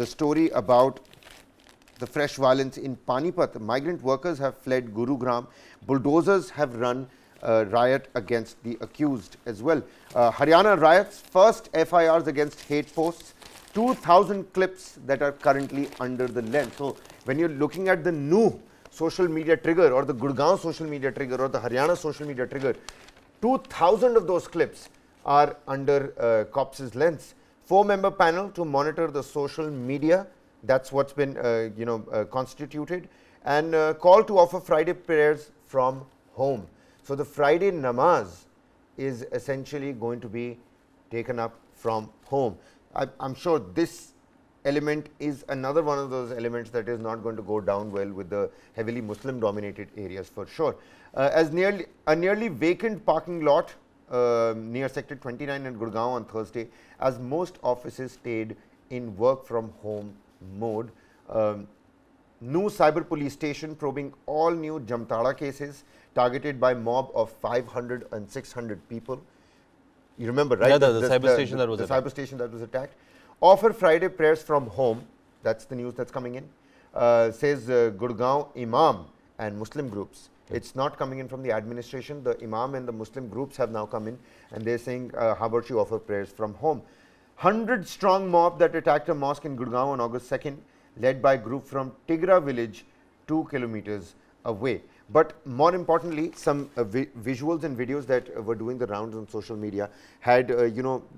the story about the fresh violence in Panipat. Migrant workers have fled Gurugram. Bulldozers have run a riot against the accused as well. Haryana riots, first FIRs against hate posts, 2,000 clips that are currently under the lens. So, when you're looking at the Nuh social media trigger or the Gurugram social media trigger or the Haryana social media trigger, 2,000 of those clips are under COPS's lens. 4-member panel to monitor the social media. That's what's been constituted, and call to offer Friday prayers from home. So, the Friday namaz is essentially going to be taken up from home. I'm sure this element is another one of those elements that is not going to go down well with the heavily Muslim dominated areas for sure. As nearly vacant parking lot near Sector 29 in Gurugram on Thursday, as most offices stayed in work from home mode. New Cyber Police Station probing all new Jamtara cases targeted by mob of 500 and 600 people. You remember, right? Yeah, the cyber station that was attacked. The cyber station that was attacked. Offer Friday prayers from home. That's the news that's coming in. Says Gurugram Imam and Muslim groups. It's not coming in from the administration. The Imam and the Muslim groups have now come in and they're saying, how about you offer prayers from home? 100-strong mob that attacked a mosque in Gurugram on August 2nd, led by a group from Tigra village 2 kilometers away. But more importantly, some visuals and videos that were doing the rounds on social media had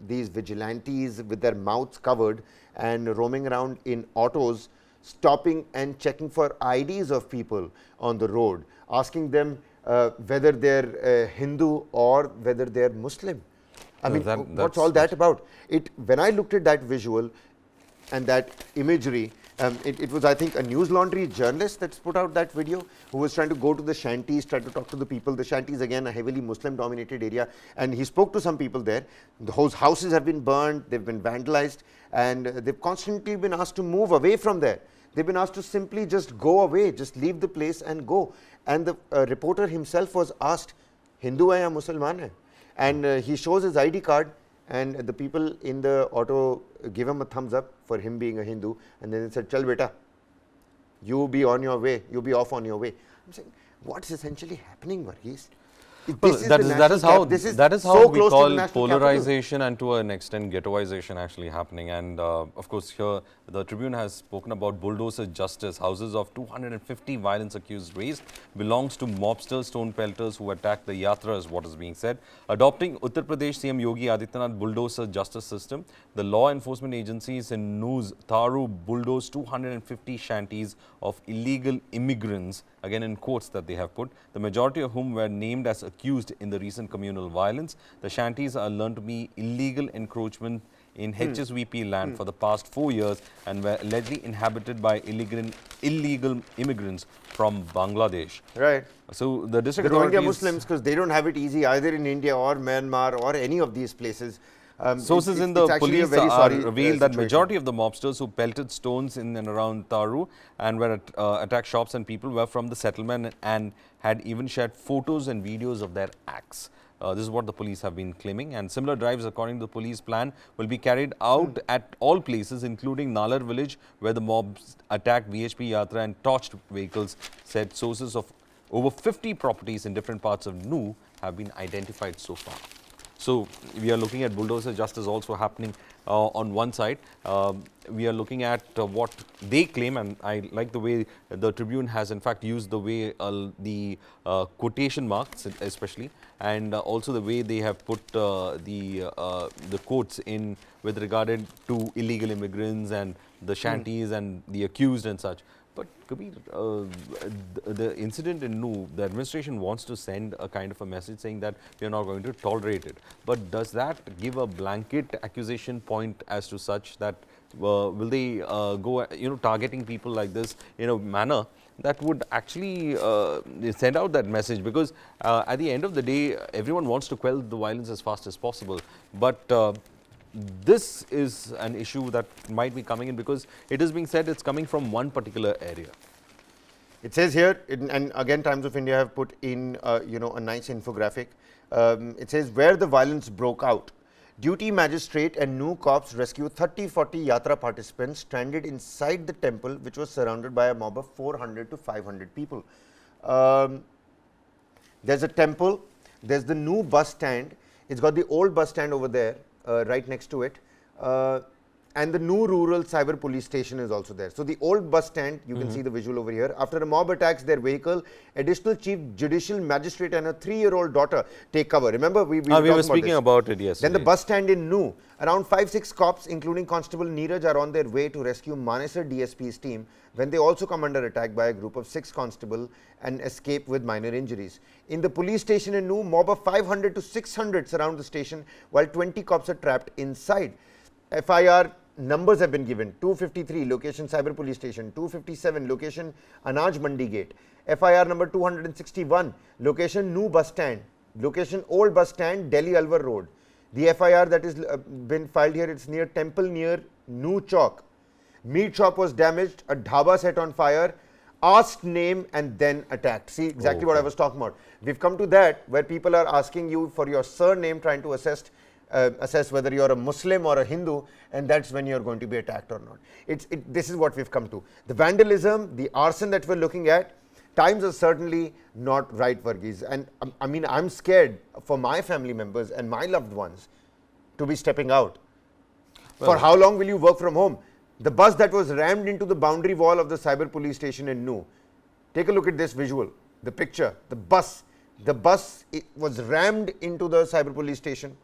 these vigilantes with their mouths covered and roaming around in autos, stopping and checking for IDs of people on the road, asking them whether they're Hindu or whether they're Muslim. I mean, what's all that about? When I looked at that visual and that imagery, it was, I think, a News Laundry journalist that's put out that video, who was trying to go to the shanties, try to talk to the people. The shanties, again, a heavily Muslim dominated area, and he spoke to some people there. Those houses have been burned, they've been vandalized, and they've constantly been asked to move away from there. They've been asked to simply just go away, just leave the place and go. And the reporter himself was asked, Hindu hai ya Musalman hai? And he shows his ID card, and the people in the auto give him a thumbs up for him being a Hindu, and then they said, Chal beta, you be on your way, you be off on your way. I'm saying, what's essentially happening, Varghese? That is how we call polarization and to an extent ghettoization actually happening. And of course, here the Tribune has spoken about bulldozer justice. Houses of 250 violence accused raised belongs to mobsters, stone pelters who attacked the yatra, is what is being said. Adopting Uttar Pradesh CM Yogi Adityanath bulldozer justice system, the law enforcement agencies in News Tharu bulldozed 250 shanties of illegal immigrants, again in quotes that they have put, the majority of whom were named as accused in the recent communal violence. The shanties are learned to be illegal encroachment in HSVP land for the past 4 years and were allegedly inhabited by illegal immigrants from Bangladesh. Right. So the district the Rohingya authorities, Muslims, because they don't have it easy either in India or Myanmar or any of these places. Sources in the police revealed that majority of the mobsters who pelted stones in and around Tharu and were attacked shops and people were from the settlement and had even shared photos and videos of their acts. This is what the police have been claiming, and similar drives according to the police plan will be carried out at all places including Nalar village, where the mobs attacked VHP Yatra and torched vehicles, said sources. Of over 50 properties in different parts of Nuh have been identified so far. So we are looking at bulldozer justice also happening on one side. We are looking at what they claim, and I like the way the Tribune has in fact used the way the quotation marks especially, and also the way they have put the quotes in with regarded to illegal immigrants and the shanties and the accused and such. But Kabir, the incident in Nuh, the administration wants to send a kind of a message saying that we are not going to tolerate it. But does that give a blanket accusation point as to such that will they go, targeting people like this in a manner that would actually send out that message? Because at the end of the day, everyone wants to quell the violence as fast as possible. But this is an issue that might be coming in because it is being said it's coming from one particular area. It says here, and again Times of India have put in a nice infographic. It says where the violence broke out Duty magistrate and Nuh cops rescue 30-40 yatra participants stranded inside the temple, which was surrounded by a mob of 400 to 500 people. There's a temple, there's the new bus stand. It's got the old bus stand over there, right next to it. And the new rural cyber police station is also there. So the old bus stand, you can see the visual over here. After a mob attacks their vehicle, additional chief judicial magistrate and a 3-year-old daughter take cover. Remember, we were speaking about it, yes. Then the bus stand in Nuh. Around 5-6 cops, including Constable Neeraj, are on their way to rescue Manesar DSP's team when they also come under attack by a group of 6 constables and escape with minor injuries. In the police station in Nuh, mob of 500 to 600 surround the station while 20 cops are trapped inside. FIR numbers have been given: 253 location cyber police station, 257 location Anaj Mandi gate, FIR number 261 location Nuh bus stand, location old bus stand Delhi Alwar road. The FIR that is been filed here, it's near temple near Nuh Chowk. Meat shop was damaged, a dhaba set on fire, asked name and then attacked. See exactly what I was talking about. We've come to that where people are asking you for your surname, trying to assess whether you're a Muslim or a Hindu, and that's when you're going to be attacked or not. This is what we've come to. The vandalism, the arson that we're looking at, times are certainly not right, Varghese. And I mean, I'm scared for my family members and my loved ones to be stepping out. Well, for how long will you work from home? The bus that was rammed into the boundary wall of the cyber police station in Nuh. Take a look at this visual, the picture, the bus. The bus was rammed into the cyber police station.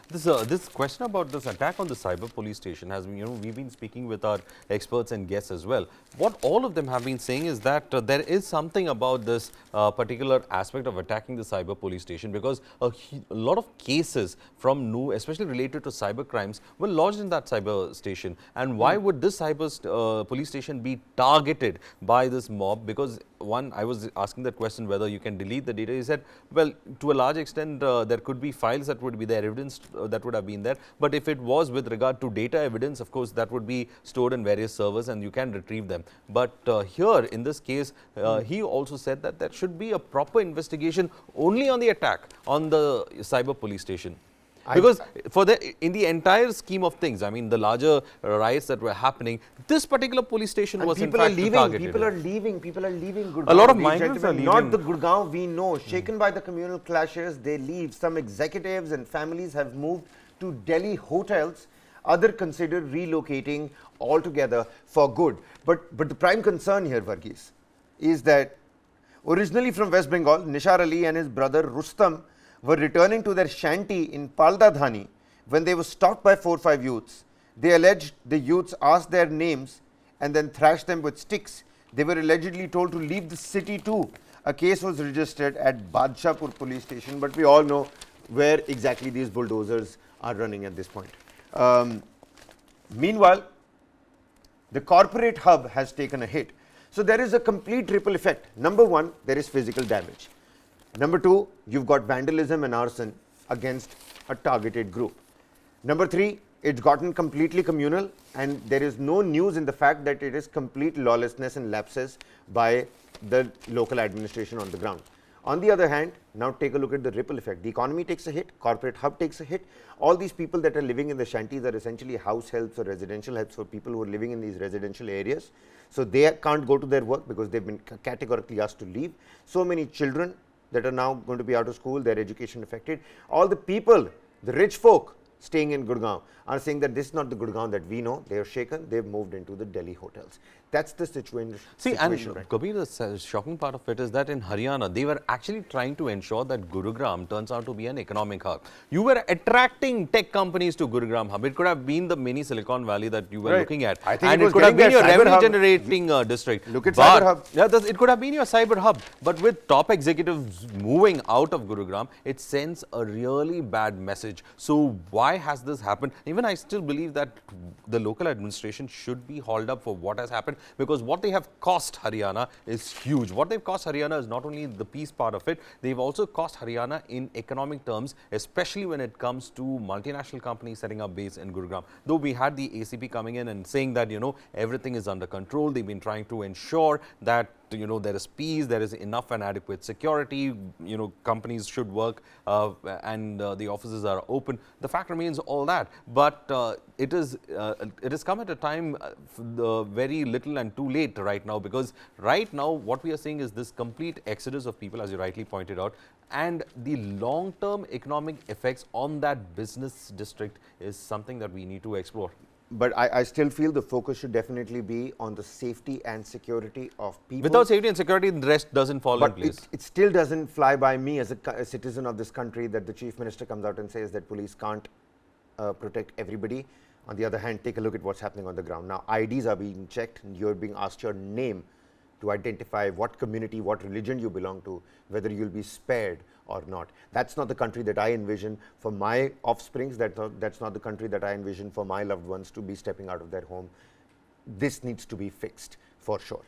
This question about this attack on the cyber police station has been, we've been speaking with our experts and guests as well. What all of them have been saying is that there is something about this particular aspect of attacking the cyber police station, because a lot of cases from Nuh, especially related to cyber crimes, were lodged in that cyber station. And why would this cyber police station be targeted by this mob? Because one, I was asking that question whether you can delete the data. He said, well, to a large extent, there could be files that would be there, evidence that would have been there. But if it was with regard to data evidence, of course, that would be stored in various servers and you can retrieve them. But here, in this case, he also said that there should be a proper investigation only on the attack on the cyber police station. Because in the entire scheme of things, I mean, the larger riots that were happening, this particular police station was in fact targeted. People are leaving Gurgaon. A lot of migrants are leaving. Not the Gurgaon we know. Shaken by the communal clashes, they leave. Some executives and families have moved to Delhi hotels. Others consider relocating altogether for good. But the prime concern here, Varghese, is that originally from West Bengal, Nishar Ali and his brother Rustam were returning to their shanty in Palda Dhani when they were stopped by 4 or 5 youths. They alleged the youths asked their names and then thrashed them with sticks. They were allegedly told to leave the city too. A case was registered at Badshahpur police station, but we all know where exactly these bulldozers are running at this point. Meanwhile, the corporate hub has taken a hit. So there is a complete ripple effect. Number one, there is physical damage. Number two, you've got vandalism and arson against a targeted group. Number three, it's gotten completely communal, and there is no news in the fact that it is complete lawlessness and lapses by the local administration on the ground. On the other hand, now take a look at the ripple effect. The economy takes a hit, corporate hub takes a hit. All these people that are living in the shanties are essentially house helps or residential helps for people who are living in these residential areas. So they can't go to their work because they've been categorically asked to leave. So many children that are now going to be out of school, their education affected. All the people, the rich folk staying in Gurgaon are saying that this is not the Gurgaon that we know. They are shaken, they've moved into the Delhi hotels. That's the situation. See, and right. Kabir, the shocking part of it is that in Haryana, they were actually trying to ensure that Gurugram turns out to be an economic hub. You were attracting tech companies to Gurugram hub. It could have been the mini Silicon Valley that you were looking at. I think and it could have been your revenue generating district. Look at cyber hub. Yeah, it could have been your cyber hub. But with top executives moving out of Gurugram, it sends a really bad message. So why has this happened? Even I still believe that the local administration should be hauled up for what has happened, because what they have cost Haryana is huge. What they've cost Haryana is not only the peace part of it, they've also cost Haryana in economic terms, especially when it comes to multinational companies setting up base in Gurugram. Though we had the ACP coming in and saying that, you know, everything is under control, they've been trying to ensure that there is peace, there is enough and adequate security, companies should work and the offices are open. The fact remains all that, but it has come at a time very little and too late right now, because right now what we are seeing is this complete exodus of people, as you rightly pointed out, and the long-term economic effects on that business district is something that we need to explore. But I still feel the focus should definitely be on the safety and security of people. Without safety and security, the rest doesn't fall in place. It still doesn't fly by me as a citizen of this country that the Chief Minister comes out and says that police can't protect everybody. On the other hand, take a look at what's happening on the ground. Now, IDs are being checked, and you're being asked your name to identify what community, what religion you belong to, whether you'll be spared or not. That's not the country that I envision for my offsprings. That's not the country that I envision for my loved ones to be stepping out of their home. This needs to be fixed for sure.